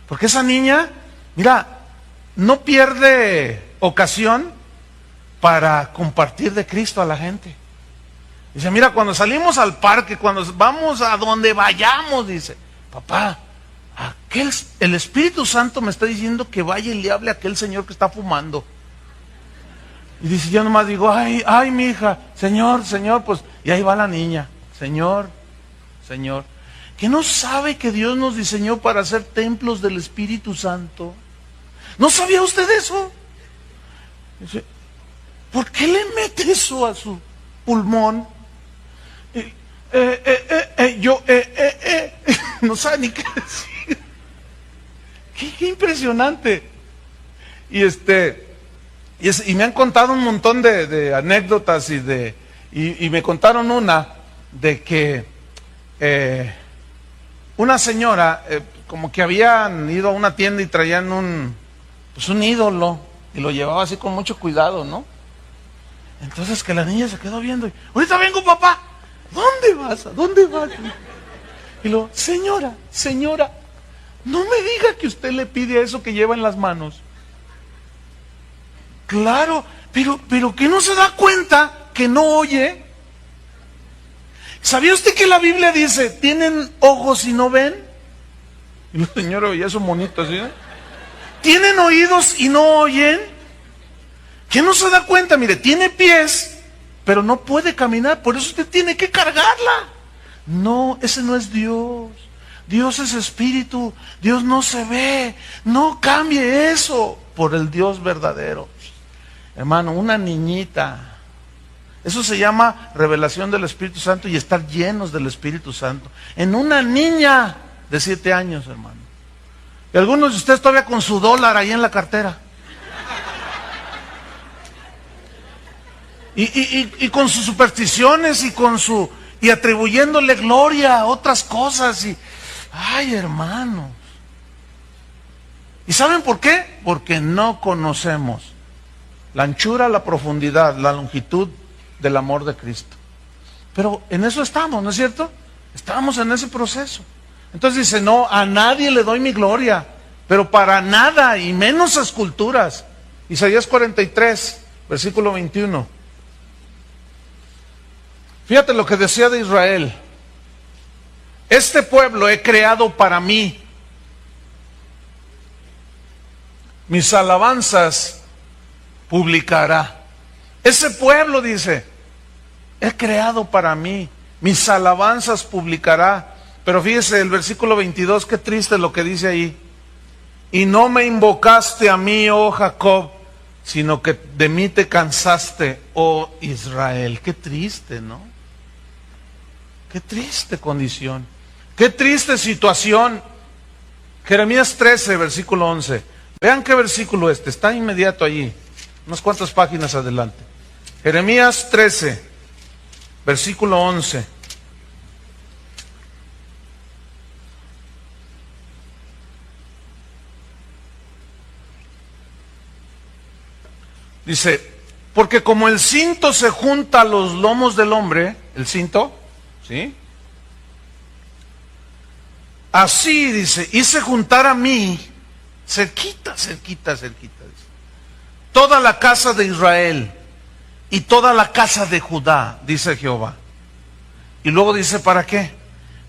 Porque esa niña, mira, no pierde ocasión para compartir de Cristo a la gente. Dice, mira, cuando salimos al parque, cuando vamos a donde vayamos, dice, papá, el Espíritu Santo me está diciendo que vaya y le hable a aquel señor que está fumando. Y dice, yo nomás digo, ay, mi hija, Señor, pues, y ahí va la niña, Señor, que no sabe que Dios nos diseñó para ser templos del Espíritu Santo. ¿No sabía usted eso? Dice, ¿por qué le mete eso a su pulmón? No sabe ni qué decir. Qué impresionante. Y me han contado un montón de anécdotas y me contaron una de que una señora como que habían ido a una tienda y traían un ídolo y lo llevaba así con mucho cuidado, ¿no? Entonces que la niña se quedó viendo y, ahorita vengo, papá. ¿Dónde vas? ¿A dónde vas? Y luego, señora, no me diga que usted le pide eso que lleva en las manos. Claro, pero que no se da cuenta que no oye. ¿Sabía usted que la Biblia dice, tienen ojos y no ven? Y la señora oía eso bonito así, ¿eh? ¿Tienen oídos y no oyen? ¿Que no se da cuenta? Mire, tiene pies, pero no puede caminar, por eso usted tiene que cargarla. No, ese no es Dios. Dios es espíritu, Dios no se ve. No cambie eso por el Dios verdadero. Hermano, una niñita, eso se llama revelación del Espíritu Santo y estar llenos del Espíritu Santo. En una niña de 7 años, hermano. Y algunos de ustedes todavía con su dólar ahí en la cartera. Y con sus supersticiones y y atribuyéndole gloria a otras cosas. Y, ay, hermanos. ¿Y saben por qué? Porque no conocemos la anchura, la profundidad, la longitud del amor de Cristo. Pero en eso estamos, ¿no es cierto? Estamos en ese proceso. Entonces dice, no, a nadie le doy mi gloria, pero para nada, y menos a esculturas. Isaías 43, versículo 21. Fíjate lo que decía de Israel. Este pueblo he creado para mí. Mis alabanzas publicará. Ese pueblo dice, he creado para mí, mis alabanzas publicará. Pero fíjese el versículo 22, qué triste lo que dice ahí. Y no me invocaste a mí, oh Jacob, sino que de mí te cansaste, oh Israel. Qué triste, ¿no? Qué triste condición. Qué triste situación. Jeremías 13, versículo 11. Vean qué versículo está inmediato allí, unas cuantas páginas adelante. Jeremías 13, versículo 11. Dice, porque como el cinto se junta a los lomos del hombre, el cinto, ¿sí? Así, dice, hice juntar a mí, cerquita, dice, toda la casa de Israel y toda la casa de Judá, dice Jehová. Y luego dice, ¿para qué?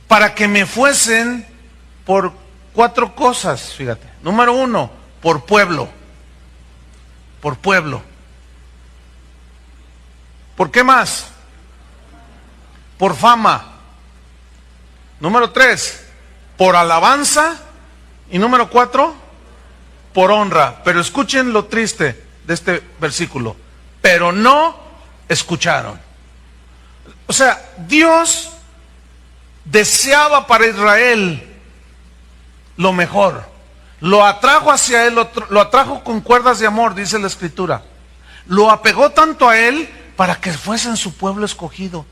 Para que me fuesen por 4 cosas, fíjate. Número 1, por pueblo. Por pueblo. ¿Por qué más? Por fama. Número 3, por alabanza. Y número 4, por honra. Pero escuchen lo triste de este versículo. Pero no escucharon. O sea, Dios deseaba para Israel lo mejor. Lo atrajo hacia él, lo atrajo con cuerdas de amor, dice la Escritura. Lo apegó tanto a él para que fuesen su pueblo escogido.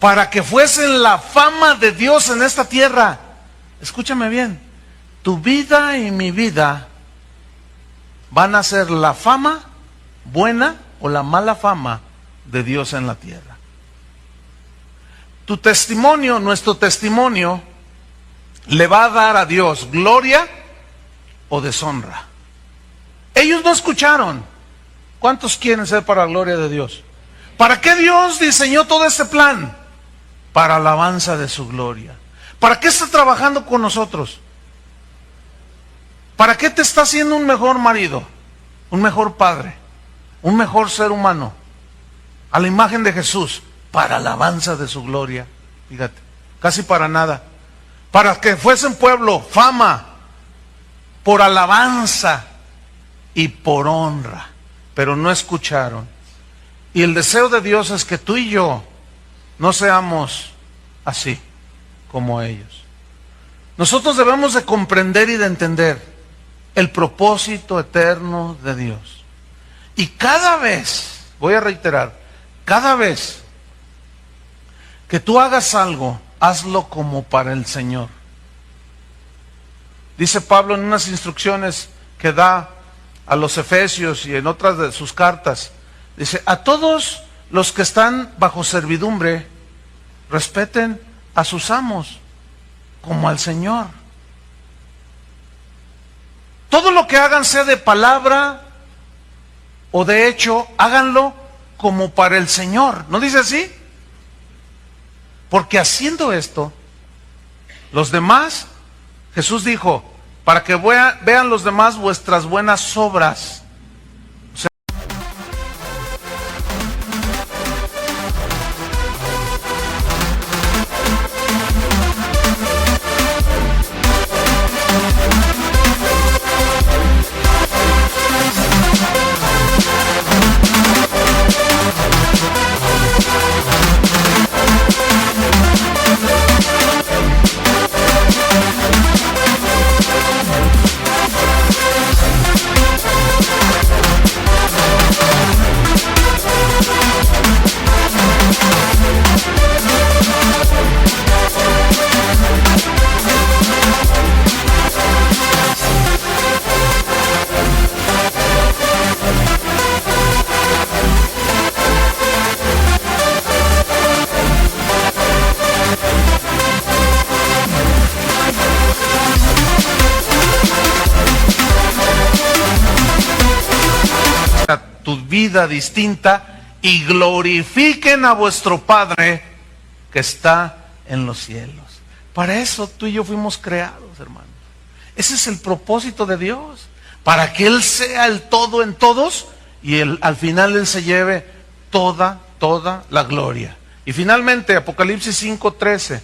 Para que fuesen la fama de Dios en esta tierra. Escúchame bien, tu vida y mi vida van a ser la fama buena o la mala fama de Dios en la tierra. Tu testimonio, nuestro testimonio, le va a dar a Dios gloria o deshonra. Ellos no escucharon. ¿Cuántos quieren ser para la gloria de Dios? ¿Para qué Dios diseñó todo este plan? Para alabanza de su gloria. ¿Para qué está trabajando con nosotros? ¿Para qué te está haciendo un mejor marido, un mejor padre, un mejor ser humano? A la imagen de Jesús, para alabanza de su gloria. Fíjate, casi para nada. Para que fuesen pueblo, fama, por alabanza y por honra. Pero no escucharon. Y el deseo de Dios es que tú y yo no seamos así como ellos. Nosotros debemos de comprender y de entender el propósito eterno de Dios. Y cada vez, voy a reiterar, cada vez que tú hagas algo, hazlo como para el Señor. Dice Pablo en unas instrucciones que da a los efesios y en otras de sus cartas, dice, a todos los que están bajo servidumbre, respeten a sus amos como al Señor. Todo lo que hagan, sea de palabra o de hecho, háganlo como para el Señor. ¿No dice así? Porque haciendo esto, los demás, Jesús dijo, para que vean los demás vuestras buenas obras. Tu vida distinta y glorifiquen a vuestro Padre que está en los cielos. Para eso tú y yo fuimos creados, hermanos. Ese es el propósito de Dios, para que Él sea el todo en todos y al final Él se lleve toda la gloria. Y finalmente, Apocalipsis 5:13.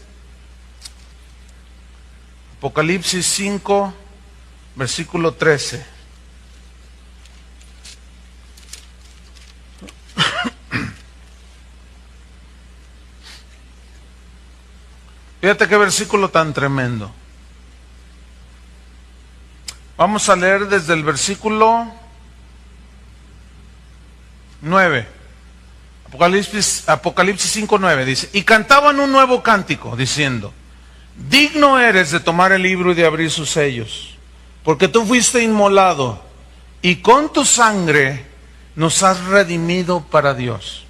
Apocalipsis 5, versículo 13. Fíjate qué versículo tan tremendo. Vamos a leer desde el versículo 9. Apocalipsis 5:9 dice, y cantaban un nuevo cántico, diciendo, digno eres de tomar el libro y de abrir sus sellos, porque tú fuiste inmolado, y con tu sangre nos has redimido para Dios,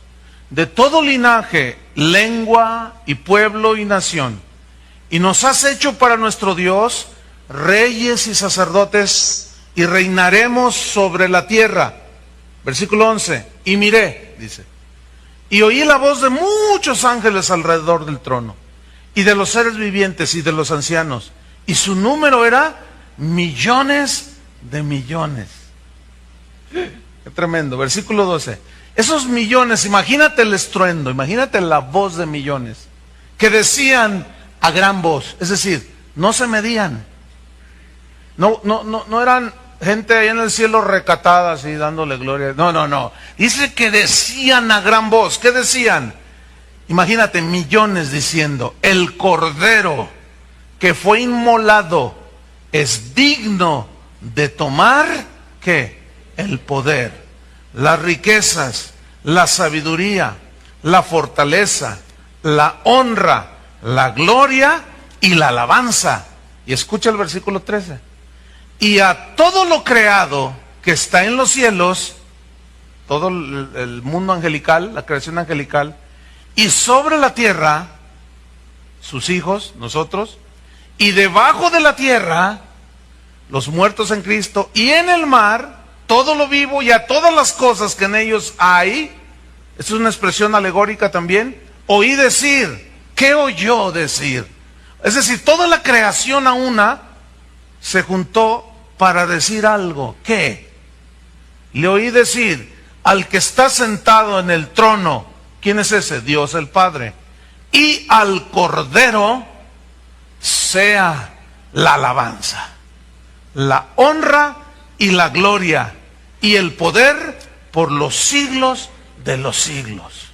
de todo linaje, lengua y pueblo y nación, y nos has hecho para nuestro Dios reyes y sacerdotes, y reinaremos sobre la tierra. Versículo 11, y miré, dice, y oí la voz de muchos ángeles alrededor del trono, y de los seres vivientes y de los ancianos, y su número era millones de millones. Qué tremendo. Versículo 12. Esos millones, imagínate el estruendo, imagínate la voz de millones, que decían a gran voz, es decir, no se medían. No eran gente ahí en el cielo recatada así dándole gloria. No. Dice que decían a gran voz. ¿Qué decían? Imagínate, millones diciendo, el Cordero que fue inmolado es digno de tomar, ¿qué? El poder, las riquezas, la sabiduría, la fortaleza, la honra, la gloria y la alabanza. Y escucha el versículo 13. Y a todo lo creado que está en los cielos, todo el mundo angelical, la creación angelical, y sobre la tierra, sus hijos, nosotros, y debajo de la tierra, los muertos en Cristo, y en el mar, todo lo vivo y a todas las cosas que en ellos hay. Esto es una expresión alegórica también. Oí decir, ¿qué oyó decir? Es decir, toda la creación a una se juntó para decir algo. ¿Qué? Le oí decir, al que está sentado en el trono, ¿quién es ese? Dios el Padre. Y al Cordero sea la alabanza, la honra y la gloria y el poder por los siglos de los siglos.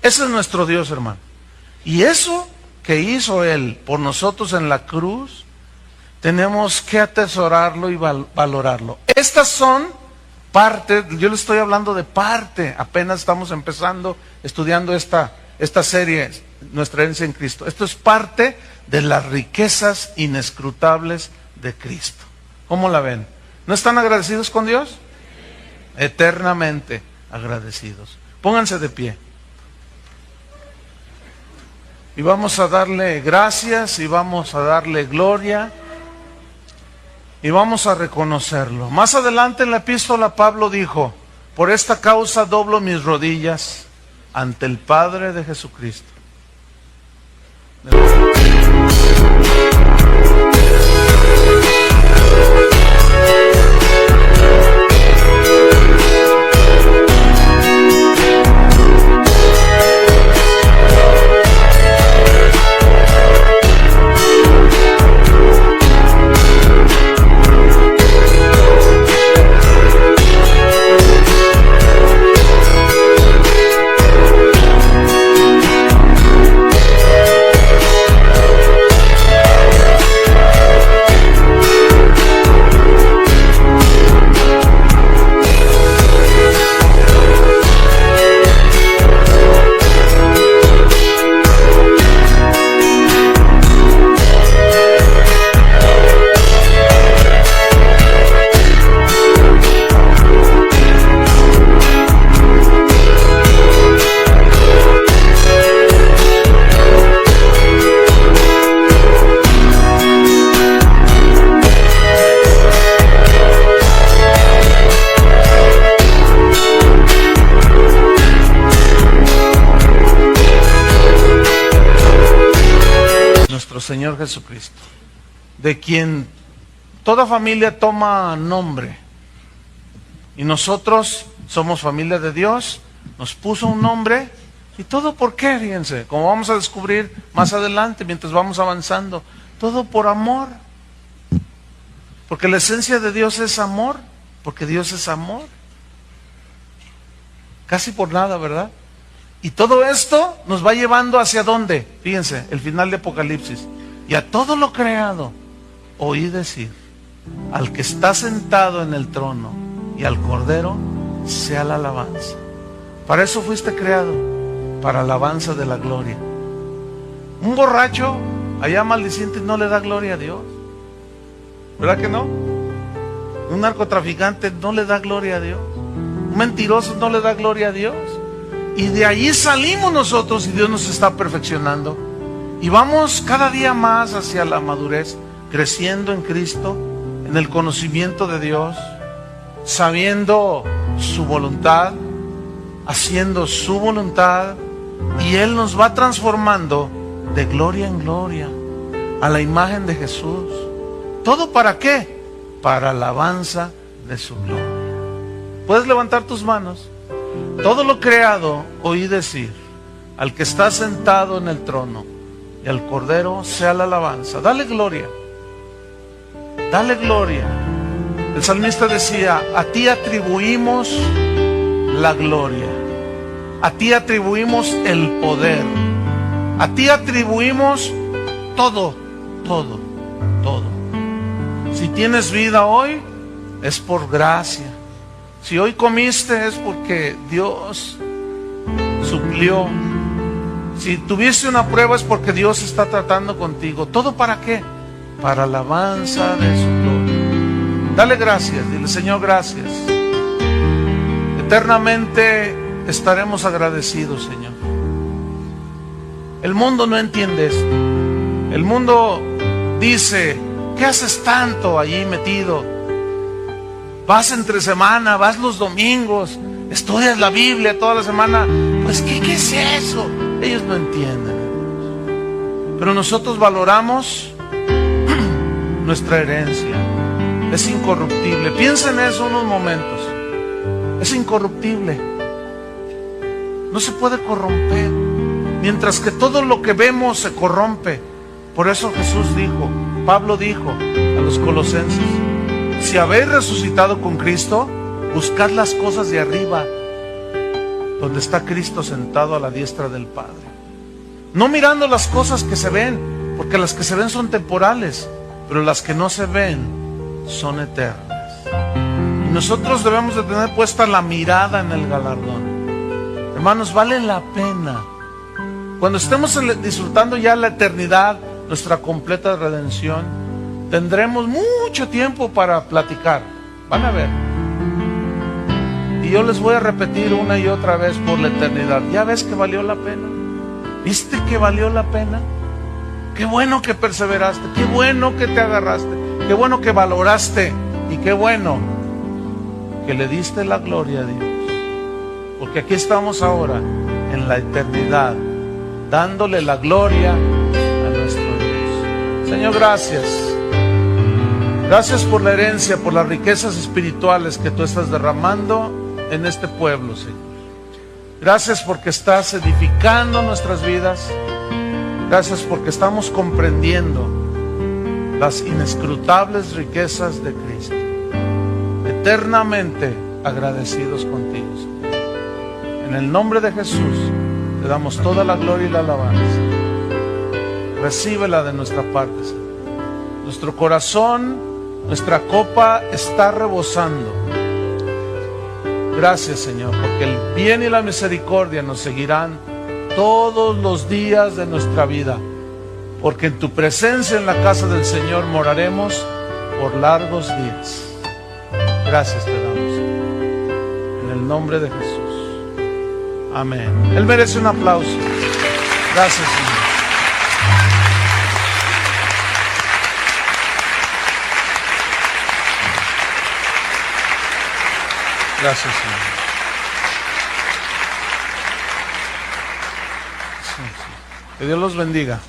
Ese es nuestro Dios, hermano. Y eso que hizo Él por nosotros en la cruz, tenemos que atesorarlo y valorarlo. Estas son parte, yo le estoy hablando de parte, apenas estamos empezando estudiando esta serie, nuestra herencia en Cristo. Esto es parte de las riquezas inescrutables de Cristo. ¿Cómo la ven? ¿No están agradecidos con Dios? Eternamente agradecidos. Pónganse de pie. Y vamos a darle gracias y vamos a darle gloria y vamos a reconocerlo. Más adelante en la epístola Pablo dijo: por esta causa doblo mis rodillas ante el Padre de Jesucristo. Señor Jesucristo, de quien toda familia toma nombre, y nosotros somos familia de Dios, nos puso un nombre, y todo por qué, fíjense, como vamos a descubrir más adelante mientras vamos avanzando, todo por amor, porque la esencia de Dios es amor, porque Dios es amor, casi por nada, ¿verdad? Y todo esto nos va llevando hacia dónde, fíjense, el final de Apocalipsis. Y a todo lo creado oí decir: al que está sentado en el trono y al Cordero sea la alabanza. Para eso fuiste creado, para alabanza de la gloria. Un borracho allá maldiciente no le da gloria a Dios, ¿verdad que no? Un narcotraficante no le da gloria a Dios, un mentiroso no le da gloria a Dios. Y de allí salimos nosotros y Dios nos está perfeccionando. Y vamos cada día más hacia la madurez, creciendo en Cristo, en el conocimiento de Dios, sabiendo su voluntad, haciendo su voluntad. Y Él nos va transformando de gloria en gloria a la imagen de Jesús. ¿Todo para qué? Para alabanza de su gloria. ¿Puedes levantar tus manos? Todo lo creado oí decir: al que está sentado en el trono y al Cordero sea la alabanza. Dale gloria, dale gloria. El salmista decía: a ti atribuimos la gloria, a ti atribuimos el poder, a ti atribuimos todo, todo, todo. Si tienes vida hoy, es por gracia. Si hoy comiste, es porque Dios suplió. Si tuviste una prueba, es porque Dios está tratando contigo. ¿Todo para qué? Para alabanza de su gloria. Dale gracias, dile: Señor, gracias. Eternamente estaremos agradecidos, Señor. El mundo no entiende esto. El mundo dice: ¿qué haces tanto allí metido? Vas entre semana, vas los domingos, estudias la Biblia toda la semana. Pues ¿qué es eso? Ellos no entienden. Pero nosotros valoramos nuestra herencia. Es incorruptible. Piensa en eso unos momentos. Es incorruptible. No se puede corromper. Mientras que todo lo que vemos se corrompe. Por eso Jesús dijo, Pablo dijo a los colosenses: si habéis resucitado con Cristo, buscad las cosas de arriba, donde está Cristo sentado a la diestra del Padre. No mirando las cosas que se ven, porque las que se ven son temporales, pero las que no se ven son eternas. Nosotros debemos de tener puesta la mirada en el galardón. Hermanos, vale la pena. Cuando estemos disfrutando ya la eternidad, nuestra completa redención, tendremos mucho tiempo para platicar. Van a ver. Y yo les voy a repetir una y otra vez por la eternidad. ¿Ya ves que valió la pena? ¿Viste que valió la pena? Qué bueno que perseveraste, qué bueno que te agarraste, qué bueno que valoraste y qué bueno que le diste la gloria a Dios. Porque aquí estamos ahora en la eternidad, dándole la gloria a nuestro Dios. Señor, gracias. Gracias por la herencia, por las riquezas espirituales que tú estás derramando en este pueblo, Señor. Gracias porque estás edificando nuestras vidas. Gracias porque estamos comprendiendo las inescrutables riquezas de Cristo. Eternamente agradecidos contigo, Señor. En el nombre de Jesús te damos toda la gloria y la alabanza. Recíbela de nuestra parte, Señor. Nuestro corazón, nuestra copa está rebosando. Gracias, Señor, porque el bien y la misericordia nos seguirán todos los días de nuestra vida, porque en tu presencia en la casa del Señor moraremos por largos días. Gracias te damos, Señor, en el nombre de Jesús. Amén. Él merece un aplauso. Gracias, Señor. Gracias, Señor. Que Dios los bendiga.